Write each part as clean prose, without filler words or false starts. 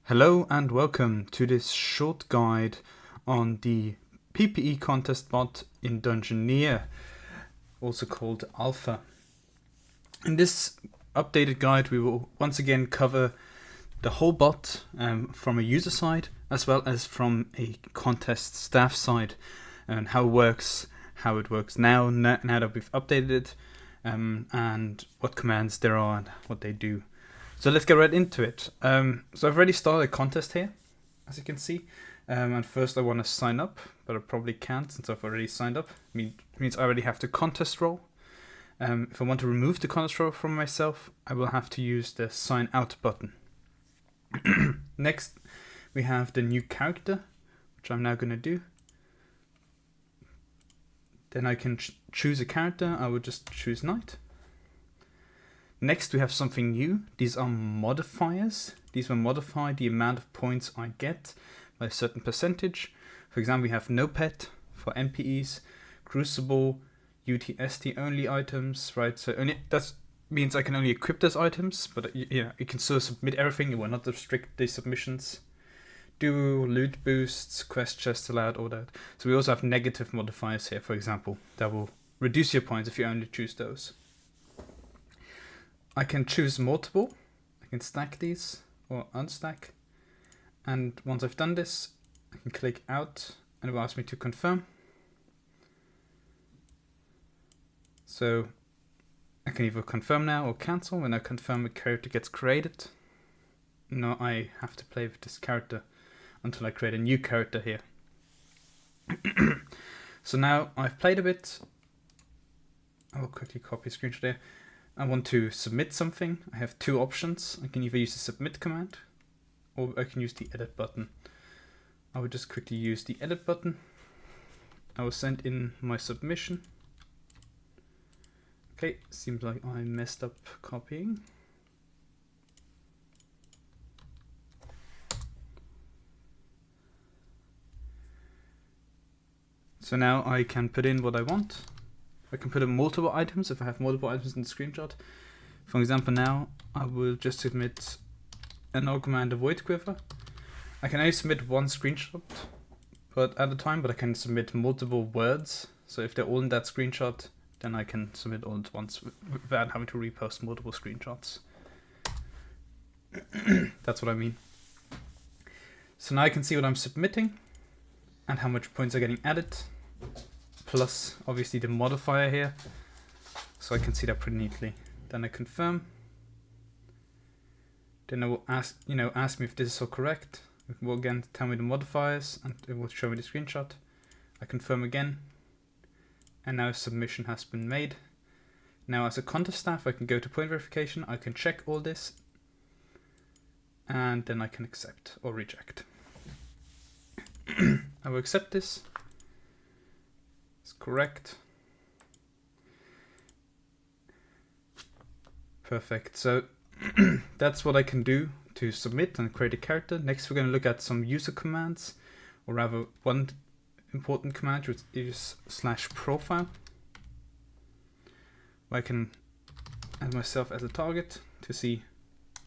Hello and welcome to this short guide on the PPE contest bot in Dungeoneer, also called Alpha. In this updated guide we will once again cover the whole bot from a user side as well as from a contest staff side, and how it works now that we've updated it, and what commands there are and what they do. So let's get right into it. So I've already started a contest here, as you can see. And first I want to sign up, but I probably can't since I've already signed up. It means I already have the contest role. If I want to remove the contest role from myself, I will have to use the sign out button. Next, we have the new character, which I'm now going to do. Then I can choose a character. I will just choose Knight. Next we have something new. These are modifiers. These will modify the amount of points I get by a certain percentage. For example, we have no pet for MPEs, crucible, UTST only items, right? So that means I can only equip those items, but you can still submit everything. It will not restrict the submissions. Duo, loot boosts, quest chests allowed, all that. So we also have negative modifiers here, for example, that will reduce your points if you only choose those. I can choose multiple. I can stack these or unstack. And once I've done this, I can click out and it will ask me to confirm. So I can either confirm now or cancel. When I confirm, a character gets created. Now I have to play with this character until I create a new character here. So now I've played a bit. I will quickly copy a screenshot here. I want to submit something. I have two options. I can either use the submit command or I can use the edit button. I will just quickly use the edit button. I will send in my submission. Okay, seems like I messed up copying. So now I can put in what I want. I can put in multiple items if I have multiple items in the screenshot. For example, now I will just submit an Augment Void Quiver. I can only submit one screenshot at a time, but I can submit multiple words. So if they're all in that screenshot, then I can submit all at once without having to repost multiple screenshots. That's what I mean. So now I can see what I'm submitting and how much points are getting added, plus obviously the modifier here, so I can see that pretty neatly. Then I confirm. Then it will ask me if this is all correct. It will again tell me the modifiers and it will show me the screenshot. I confirm again, and now a submission has been made. Now as a contest staff, I can go to point verification. I can check all this, and then I can accept or reject. I will accept this. It's correct. Perfect. So that's what I can do to submit and create a character. Next we're going to look at some user commands, or rather one important command, which is /profile, where I can add myself as a target to see,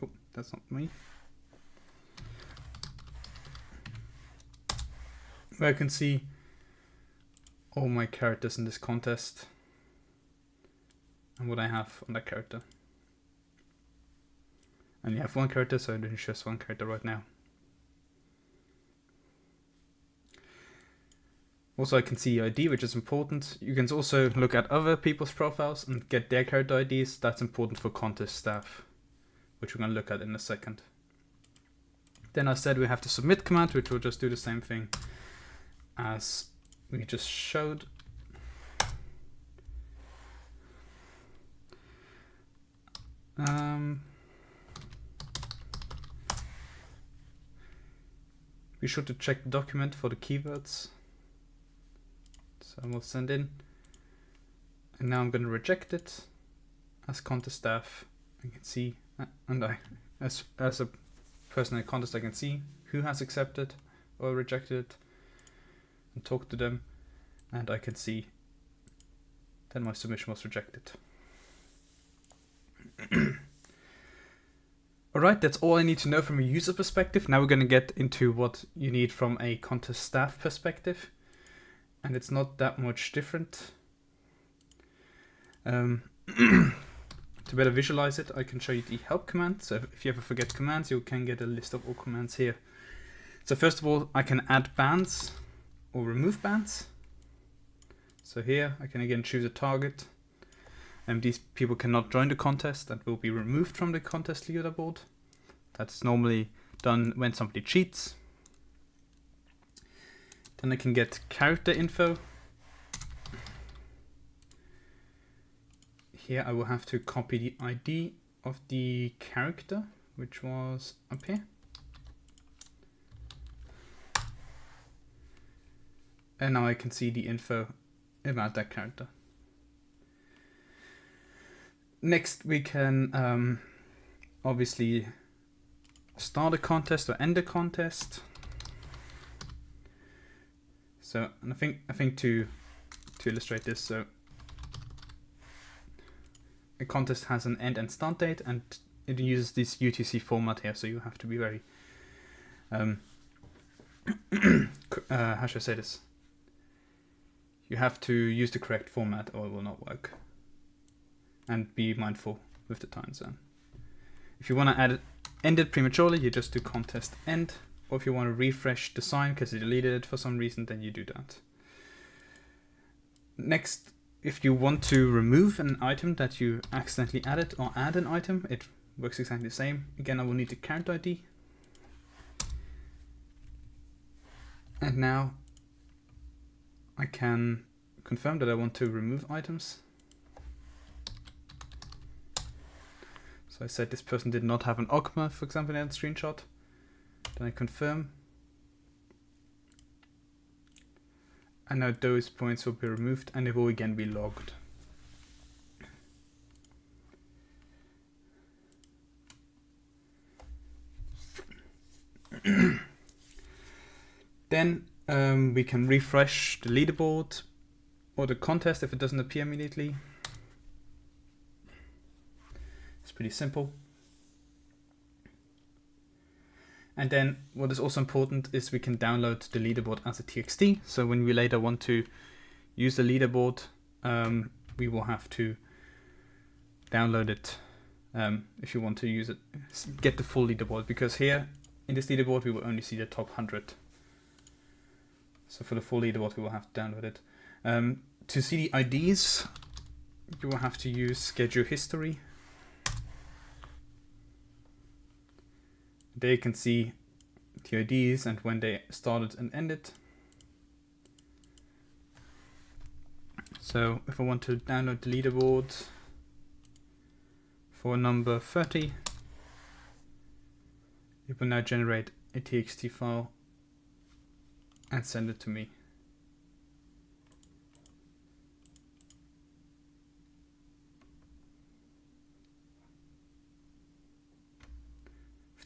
oh, that's not me, where I can see all my characters in this contest and what I have on that character. And you have one character, so there's just one character right now. Also I can see ID, which is important. You can also look at other people's profiles and get their character IDs. That's important for contest staff, which we're going to look at in a second. Then I said we have the submit command, which will just do the same thing as we just showed. Be sure to check the document for the keywords. So I will send in, and now I'm going to reject it as contest staff. I can see, and as a person in a contest, I can see who has accepted or rejected it and talk to them, and I can see that my submission was rejected. Alright, that's all I need to know from a user perspective. Now we're going to get into what you need from a contest staff perspective. And it's not that much different. To better visualize it, I can show you the help command. So if you ever forget commands, you can get a list of all commands here. So first of all, I can add bans or remove bans. So here I can again choose a target. And these people cannot join the contest and will be removed from the contest leaderboard. That's normally done when somebody cheats. Then I can get character info. Here I will have to copy the ID of the character, which was up here. And now I can see the info about that character. Next we can obviously start a contest or end a contest. So, and I think to illustrate this, so a contest has an end and start date, and it uses this UTC format here, so you have to be very how should I say this? You have to use the correct format or it will not work. And be mindful with the time zone. If you want to end it prematurely, you just do contest end. Or if you want to refresh the sign because you deleted it for some reason, then you do that. Next, if you want to remove an item that you accidentally added or add an item, it works exactly the same. Again, I will need the character ID. And now I can confirm that I want to remove items. So I said this person did not have an Ogma, for example, in that screenshot. Then I confirm. And now those points will be removed and they will again be logged. Then we can refresh the leaderboard or the contest if it doesn't appear immediately. It's pretty simple. And then what is also important is we can download the leaderboard as a TXT. So when we later want to use the leaderboard, we will have to download it if you want to use it, get the full leaderboard, because here in this leaderboard we will only see the top 100. So for the full leaderboard we will have to download it. To see the IDs, you will have to use schedule history. There you can see the IDs and when they started and ended. So if I want to download the leaderboard for number 30, it will now generate a TXT file and send it to me.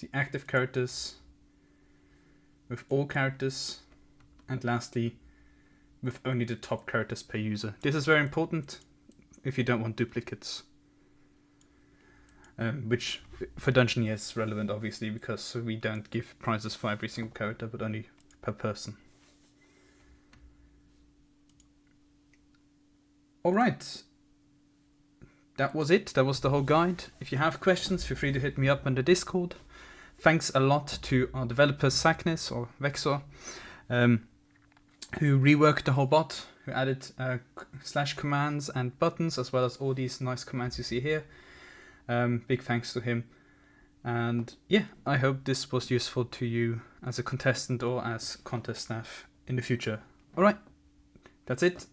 The active characters, with all characters, and lastly with only the top characters per user. This is very important if you don't want duplicates, which for Dungeoneer is relevant obviously because we don't give prizes for every single character but only per person. Alright, that was it. That was the whole guide. If you have questions, feel free to hit me up on the Discord. Thanks a lot to our developer Saknis or Vexor, who reworked the whole bot, who added slash commands and buttons, as well as all these nice commands you see here. Big thanks to him. And yeah, I hope this was useful to you as a contestant or as contest staff in the future. Alright, that's it.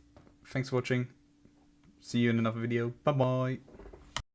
Thanks for watching. See you in another video. Bye bye.